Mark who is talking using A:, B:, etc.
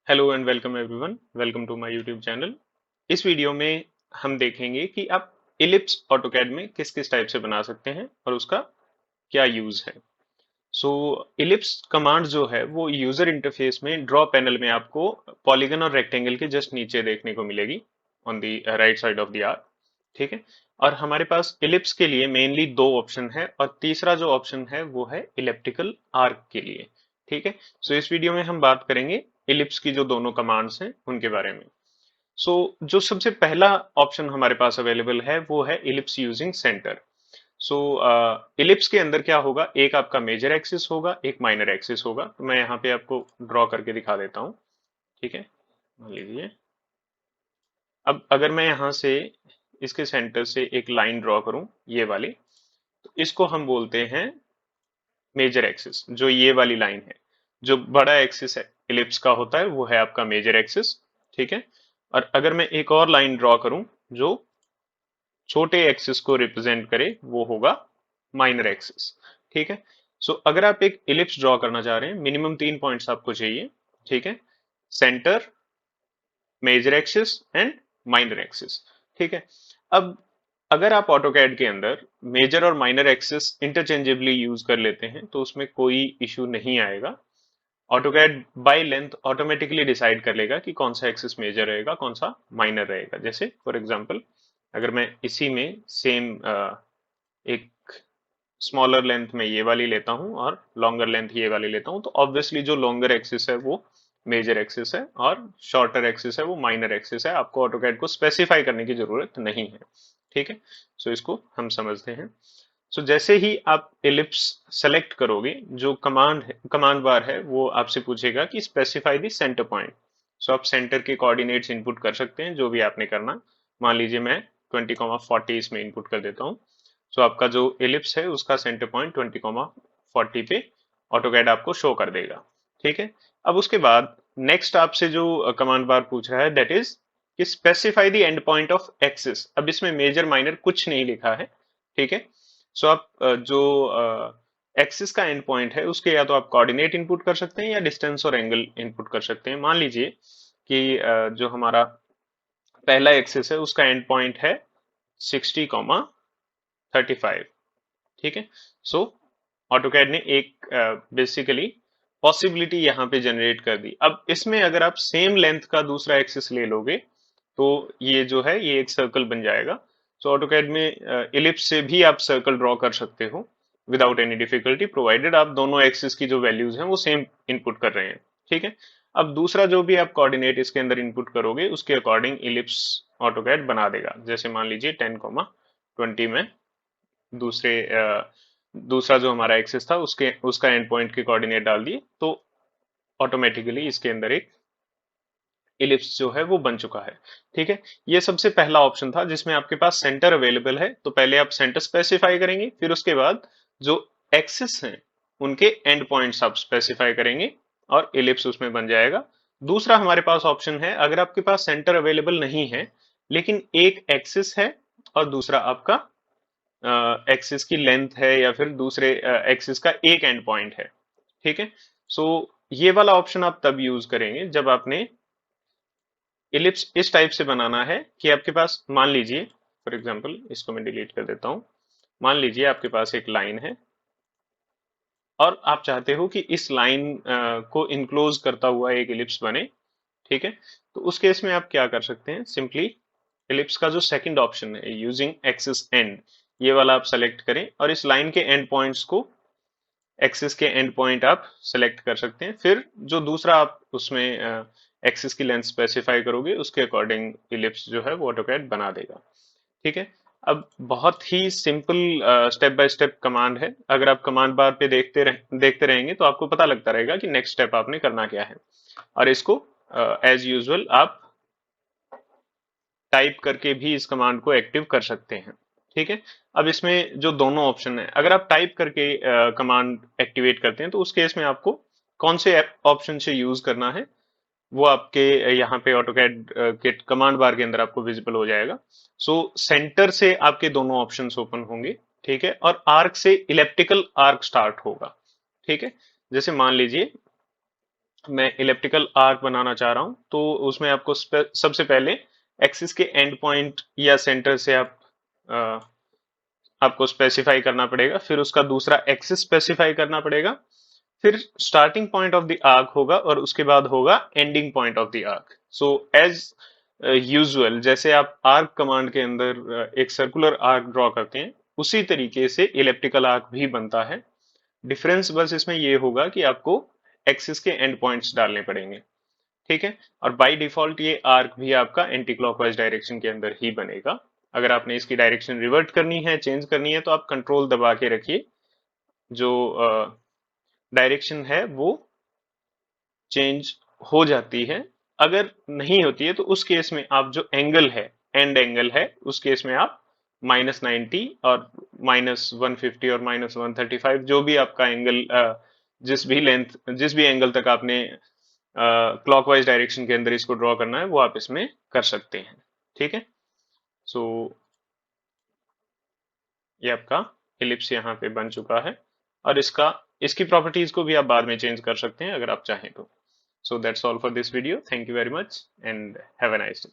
A: Hello and welcome everyone, welcome to my YouTube channel. इस video में हम देखेंगे कि आप इलिप्स ऑटोकैड में किस किस टाइप से बना सकते हैं और उसका क्या यूज है। सो इलिप्स कमांड जो है वो यूजर इंटरफेस में ड्रॉ पैनल में आपको पॉलीगन और रेक्टेंगल के जस्ट नीचे देखने को मिलेगी, on the right side of the arc. ठीक है। और हमारे पास इलिप्स के लिए मेनली दो ऑप्शन है और तीसरा जो ऑप्शन है वो है इलेप्टिकल आर्क के लिए। ठीक है। सो इस वीडियो में हम बात करेंगे इलिप्स की जो दोनों कमांड्स हैं उनके बारे में। सो जो सबसे पहला ऑप्शन हमारे पास अवेलेबल है वो है इलिप्स यूजिंग सेंटर। सो इलिप्स के अंदर क्या होगा, एक आपका मेजर एक्सिस होगा, एक माइनर एक्सिस होगा। तो मैं यहाँ पे आपको ड्रॉ करके दिखा देता हूँ। ठीक है। मान लीजिए, अब अगर मैं यहाँ से इसके सेंटर से एक लाइन ड्रॉ करूं, ये वाली, तो इसको हम बोलते हैं मेजर एक्सिस। जो ये वाली लाइन है, जो बड़ा एक्सिस है इलिप्स का होता है, वो है आपका मेजर एक्सिस। ठीक है। और अगर मैं एक और लाइन ड्रॉ करूं जो छोटे एक्सिस को रिप्रेजेंट करे, वो होगा माइनर एक्सिस। ठीक है। सो अगर आप एक इलिप्स ड्रॉ करना चाह रहे हैं, मिनिमम 3 पॉइंट्स आपको चाहिए। ठीक है। Centre, major axis and minor axis. ठीक है। अब अगर आप ऑटोकैड के अंदर मेजर और माइनर एक्सिस इंटरचेंजेबली यूज कर लेते हैं तो उसमें कोई इशू नहीं आएगा। AutoCAD by length automatically decide कर लेगा कि कौन सा एक्सिस मेजर रहेगा, कौन सा माइनर रहेगा। जैसे फॉर एग्जांपल, अगर मैं इसी में सेम एक स्मॉलर लेंथ में ये वाली लेता हूं और लॉन्गर लेंथ ये वाली लेता हूं, तो ऑब्वियसली जो लॉन्गर एक्सिस है वो मेजर एक्सिस है और शॉर्टर एक्सिस है वो माइनर एक्सिस है। आपको ऑटोकैड को स्पेसिफाई करने की जरूरत नहीं है। ठीक है। सो इसको हम समझते हैं। सो जैसे ही आप एलिप्स सेलेक्ट करोगे, जो कमांड बार है वो आपसे पूछेगा कि स्पेसिफाई द सेंटर पॉइंट। सो आप सेंटर के कोऑर्डिनेट्स इनपुट कर सकते हैं, जो भी आपने करना। मान लीजिए मैं 20,40 इसमें इनपुट कर देता हूँ। सो आपका जो एलिप्स है उसका सेंटर पॉइंट 20,40 पे ऑटोकैड आपको शो कर देगा। ठीक है। अब उसके बाद नेक्स्ट आपसे जो कमांड बार पूछ रहा है, दैट इज कि specify the end point of axis. अब इसमें मेजर माइनर कुछ नहीं लिखा है। ठीक है। सो आप जो एक्सिस का एंड पॉइंट है उसके या तो आप कोऑर्डिनेट इनपुट कर सकते हैं या डिस्टेंस और एंगल इनपुट कर सकते हैं। मान लीजिए कि जो हमारा पहला एक्सिस है उसका एंड पॉइंट है 60,35। ठीक है। सो ऑटोकैड ने एक बेसिकली पॉसिबिलिटी यहाँ पे जनरेट कर दी। अब इसमें अगर आप सेम लेंथ का दूसरा एक्सिस ले लोगे तो ये जो है ये एक सर्कल बन जाएगा। सो ऑटोकैड में इलिप्स से भी आप सर्कल ड्रॉ कर सकते हो विदाउट एनी डिफिकल्टी, प्रोवाइडेड आप दोनों एक्सिस की जो वैल्यूज हैं वो सेम इनपुट कर रहे हैं। ठीक है। अब दूसरा जो भी आप कोऑर्डिनेट इसके अंदर इनपुट करोगे उसके अकॉर्डिंग इलिप्स ऑटोकैड बना देगा। जैसे मान लीजिए 10,20 में दूसरा जो हमारा एक्सिस था उसके उसका एंड पॉइंट के कोऑर्डिनेट डाल दिए, तो ऑटोमेटिकली इसके अंदर एक इलिप्स जो है वो बन चुका है। ठीक है। ये सबसे पहला ऑप्शन था जिसमें आपके पास सेंटर अवेलेबल है। तो पहले आप सेंटर स्पेसिफाई करेंगे, फिर उसके बाद जो एक्सिस हैं उनके एंड पॉइंट्स आप स्पेसिफाई करेंगे और इलिप्स उसमें बन जाएगा। दूसरा हमारे पास ऑप्शन है, अगर आपके पास सेंटर अवेलेबल नहीं है लेकिन एक एक्सिस है और दूसरा आपका एक्सिस की लेंथ है या फिर दूसरे एक्सिस का एक एंड पॉइंट है। ठीक है। सो ये वाला ऑप्शन आप तब यूज करेंगे जब आपने इलिप्स इस टाइप से बनाना है कि आपके पास, मान लीजिए फॉर एग्जांपल, इसको मैं डिलीट कर देता हूं। मान लीजिए आपके पास एक लाइन है और आप चाहते हो कि इस लाइन को इनक्लोज करता हुआ एक इलिप्स बने। ठीक है। तो उस केस में आप क्या कर सकते हैं, सिंपली इलिप्स का जो सेकंड ऑप्शन है यूजिंग एक्सिस एंड, ये वाला आप सेलेक्ट करें और इस लाइन के एंड पॉइंट्स को, एक्सिस के एंड पॉइंट आप सेलेक्ट कर सकते हैं। फिर जो दूसरा आप उसमें एक्सिस की लेंथ स्पेसिफाई करोगे उसके अकॉर्डिंग इलिप्स जो है वो ऑटोकैड बना देगा। ठीक है। अब बहुत ही simple step by step command है। अगर आप कमांड बार पे देखते रहेंगे तो आपको पता लगता रहेगा कि नेक्स्ट स्टेप आपने करना क्या है। और इसको एज यूजुअल आप टाइप करके भी इस कमांड को एक्टिव कर सकते हैं। ठीक है। अब इसमें जो दोनों ऑप्शन है, अगर आप टाइप करके कमांड एक्टिवेट करते हैं तो उस केस में आपको कौन से ऑप्शन से यूज करना है वो आपके यहाँ पे ऑटोकैड के कमांड बार के अंदर आपको विजिबल हो जाएगा। सो सेंटर से आपके दोनों ऑप्शंस ओपन होंगे। ठीक है। और आर्क से इलेप्टिकल आर्क स्टार्ट होगा। ठीक है। जैसे मान लीजिए मैं इलेप्टिकल आर्क बनाना चाह रहा हूं, तो उसमें आपको सबसे पहले एक्सिस के एंड पॉइंट या सेंटर से आपको स्पेसिफाई करना पड़ेगा, फिर उसका दूसरा एक्सिस स्पेसिफाई करना पड़ेगा, फिर starting point of the arc होगा और उसके बाद होगा ending point of the arc. So as usual, जैसे आप आर्क कमांड के अंदर एक सर्कुलर आर्क ड्रॉ करते हैं, उसी तरीके से इलेप्टिकल आर्क भी बनता है। डिफरेंस बस इसमें ये होगा कि आपको एक्सिस के एंड पॉइंट्स डालने पड़ेंगे। ठीक है, और बाय डिफॉल्ट ये आर्क भी आपका एंटी क्लॉकवाइज डायरेक्शन के अंदर ही बनेगा। अगर आपने इसकी डायरेक्शन रिवर्ट करनी है, चेंज करनी है, तो आप कंट्रोल दबा के रखिए, जो डायरेक्शन है वो चेंज हो जाती है। अगर नहीं होती है तो उस केस में आप जो एंगल है, एंड एंगल है, उस केस में आप -90 और -150 और -135, जो भी आपका एंगल, जिस भी एंगल तक आपने क्लॉकवाइज डायरेक्शन के अंदर इसको ड्रॉ करना है, वो आप इसमें कर सकते हैं। ठीक है, सो ये आपका इलिप्स यहाँ पे बन चुका है, और इसकी प्रॉपर्टीज को भी आप बाद में चेंज कर सकते हैं अगर आप चाहें तो। So that's all for this video. Thank you very much and have a nice day.